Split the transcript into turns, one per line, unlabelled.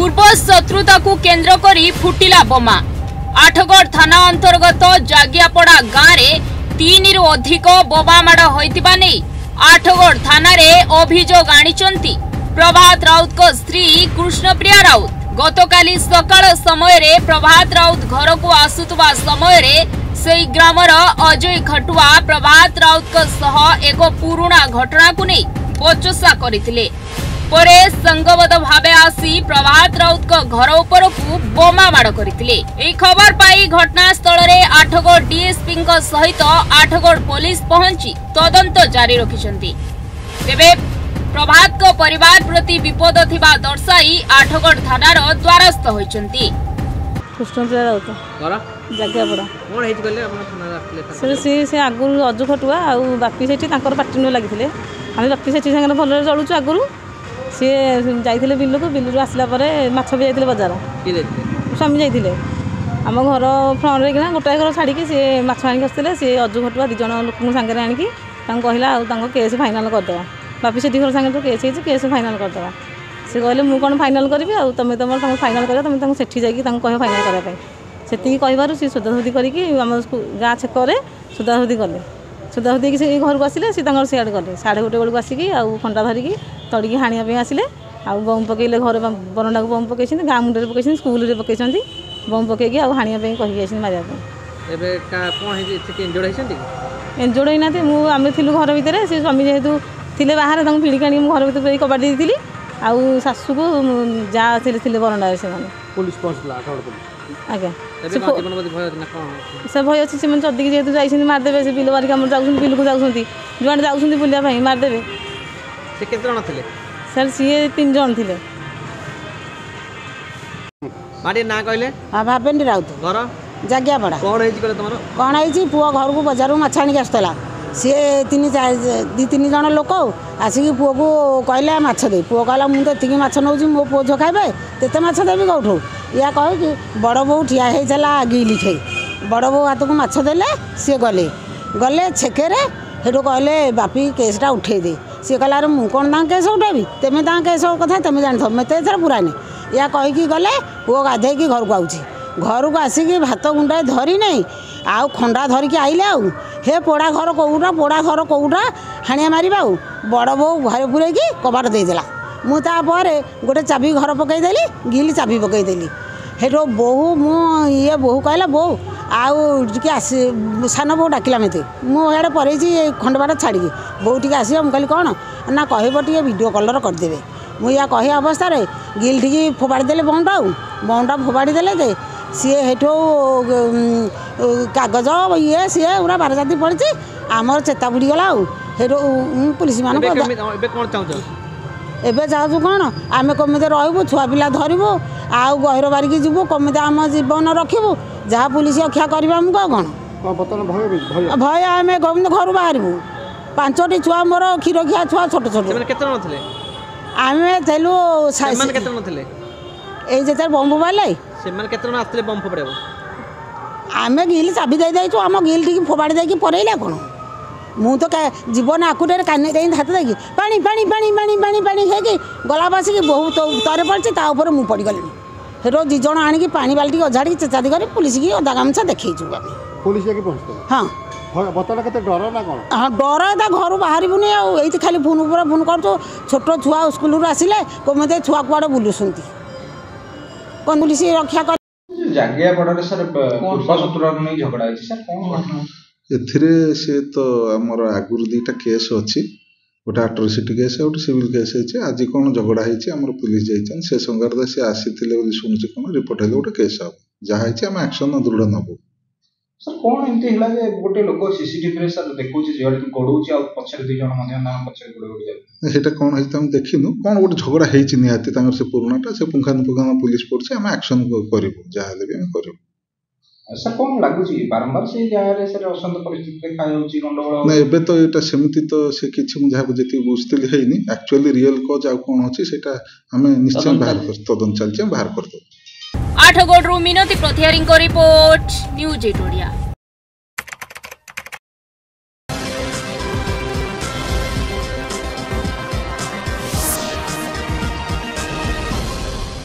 पूर्व शत्रुता को केंद्र करी फुटिला बोमा। आठगढ़ थाना अंतर्गत जागियापड़ा गाँव में 3 रु अधिक बोमामाड़ होइतिबा नै आठगढ़ थाना रे अभियोग आनिचंती प्रभात राउत को स्त्री कृष्णप्रिया राउत। गतकाली सकाळ समय रे प्रभात राउत घर को आसुतबा समय रे सेई ग्रामर अजय खटुआ प्रभात राउत को सह एक पुराना घटना को नै बचसा करथिले। परे संगबद्ध भावे आसी प्रभात राउत को घर उपर को बोमा माड़ करथिले। एई खबर पाई घटनास्थल रे आठगढ़ डीएसपी सहित आठगढ़ पुलिस पहुंची तदंत जारी रखिछंती। तेबे प्रभात को परिवार प्रति विपद थिबा दर्शाई आठगढ़ थानार द्वारस्थ होइछंती।
कृष्णप्रिया राउत जागियापड़ा
कोन हेज गले अपन थाना आस्थिले
से आगुरु अजु खटुआ आ बापी सेठी तांकर पार्टी न लागिथिले। हम बापी सेठी संगे भलरे चलुछु आगुरु सी जाइथिले बिलु आसला परे माछ भी जाइथिले बाजार
की देथिले
स्वामी जाइथिले आम घर फ्रंट रे किना गोटाए घर छाड़ी सी माछ आनिक आसथिले सी अजु खटुआ 2 जण लोक संगे आनिकी तांको कहला आ तांको केस फाइनल कर देबा। बापी सेठी घर संगे तो केस फाइनल कर देबा। से कहले मु कोन फाइनल करबी आ तमे तमर तांको फाइनल कर तमे तांको सेठी जाई कि तांको कह फाइनल करा पई सेती कहबारु सी सुदासुदी करिकी हम गाँ छेकरे सुदासुदी कले सुदासुदी से घर को आसिले सी तांकर सियाड गले 1:30 बेलू आसिकी आ खंडा धरिकी तड़िकी हाणिया पे आसिले आ बम पकेले घर बरंडा को बम पकेछन गाँ मुंडे पकेछन स्कूल रे पकेछन बम पकेकी आ हाणिया पे कहि आछन मारिया पे।
एबे का कोन हेज इथे इंजोर्ड हैछंती
इंजोर्ड हैनाते मु आमे थिलु घर भितरे से स्वामी जेहेतु थिले बाहर तांको फिड़ी कानी घर भितर कबाड़ दी दिली आ सासु को जा थिले बरंडा से माने
पुलिस पहुंचला आठगढ़ पुलिस
आज्ञा
एबे का जीवन बदी भय ना कोन
से भय अछि से मन जदी जेहेतु जाइछन मार देबे से बिल बारिका हमर जाउछन बिल को जाउछन जुआन जाउछन बुलिया भाई मार देबे।
से केते जण थिले
सर सीए 3 जण थिले।
माडी ना कहले
हां भाबेंडी राउत
घर
जागियापड़ा
कोन हेज गले तमरो
कोन हेजी पुओ घर को बाजार माछ आनिक आसतला सी 2-3 जण लोक आसिक पुओ को कहले माछ दे पुओ कहला मु तो एतिकी माछ नौजी मो पुओ झो खाइबे तेते माछ देबी कौठू या कह कि बड़ बो ठिया होइला गिली खे बड़ बो हाथ को माछ देले सी गले छेकेरे हेटू कहले बापी केसटा उठे दे सी कहला अरे मु कौन ता केस उठेबी तेमे ता केस कथा तेमे जान मत एथर पुरानी या कहीकि गले पुओ गाधेकी घर को आउची घर को आसिकी भात गुंडाए धरी नहीं आउ खंडा धरिकी आइले आउ हे पोड़ा घर कौटा हाणिया मारिबा आउ बड़ बो घर पुरेकी कबाट देदेला मुझे गोटे चाबी घर पकईदेली गिली चाबी पकईदेली हेठो बोहू मु ये बोहू कहला बोहू आउ आस सान बो डाकिला मत मुझे पड़े खंडबाट छाड़ी बोहू टी आस मुझे कौन ना कह वीडियो कलर करदे मुझे कह अवस्था गिल टी फोपाड़ी देले बंटा फोपाड़ी देले दे सी हेठो कागज ये सी पूरा 12 जाति पड़ी आमर चेता बुड़ीगला हेठो पुलिस मान एबे जाऊँ कौन आम कमिते रही छुआ पिला धरबू आउ गहिर बारिकी जीवु कमिते आम जीवन रखू जहाँ पुलिस रक्षा करवा कौन भय आम घर बाहर 5टी छुआ मोर क्षीर खिया छुआ छोट आम थेलु ये बम फोपाड़े आम गिल चाबी दे आम गिल टी फोपाड़ी देकी परेला कौन मु तो जीवन आकुरे कानी दे हाथ देखी पानी पानी पानी पानी पानी पानी है गला बसिकी बहुत तरे पड़े मु पड़गली हेरो 2 जण आनिकी पानी बाल्टी अझाड़ी चेचादी कर पुलिस की अदा गामछा देखईचु पुलिस हाँ
बतला केते डर ना कोन
हाँ डर ता घर बाहरबुनी आई खाली फोन पर फोन कर छोट छुआ स्कूल आसिले कमते छुआ कुआड़े बुलुसंती कौन पुलिस रक्षा कर
जागियापड़ा सर पूर्व शत्रुता नहीं झगड़ा है सर कौन घटना
एथिरे से तो आमर आगुर 2टा केस अच्छी गोटे अट्रोसिटी केस गोटे सिविल केस है आज कौन झगड़ा है आम पुलिस जाइए से संगार से आसी शुणुचे कौन रिपोर्ट है गोटे केस हम जहाँ आम एक्शन दृढ़ नबू
सर कौन एमती है जे गोटे लोक सीसीटीवी सर देखो जो गड़ौची आ पछरे 2 जण पछरे गड़ौड़ी
सेटा कौन है तुम देखिनु कौन गोटे झगड़ा है निहाती से पुराणाटा से पुंखानुपुंखानु पुलिस पड़े आम एक्शन करूँ जहाँ भी आम करूँ
सर कौन लगुच बारंबार से जगह सर असंत परिस्थिति देखा गंडगोल
ना एबे तो यहाँ सेमती तो से किसी मुझे जी बुझती है एक्चुअली रियल कज आ कौन अच्छी से आम निश्चय बाहर कर तदन चलते बाहर कर
आठगढ़ मिनती प्रतिहारी रिपोर्ट न्यूज 8 ओडिया।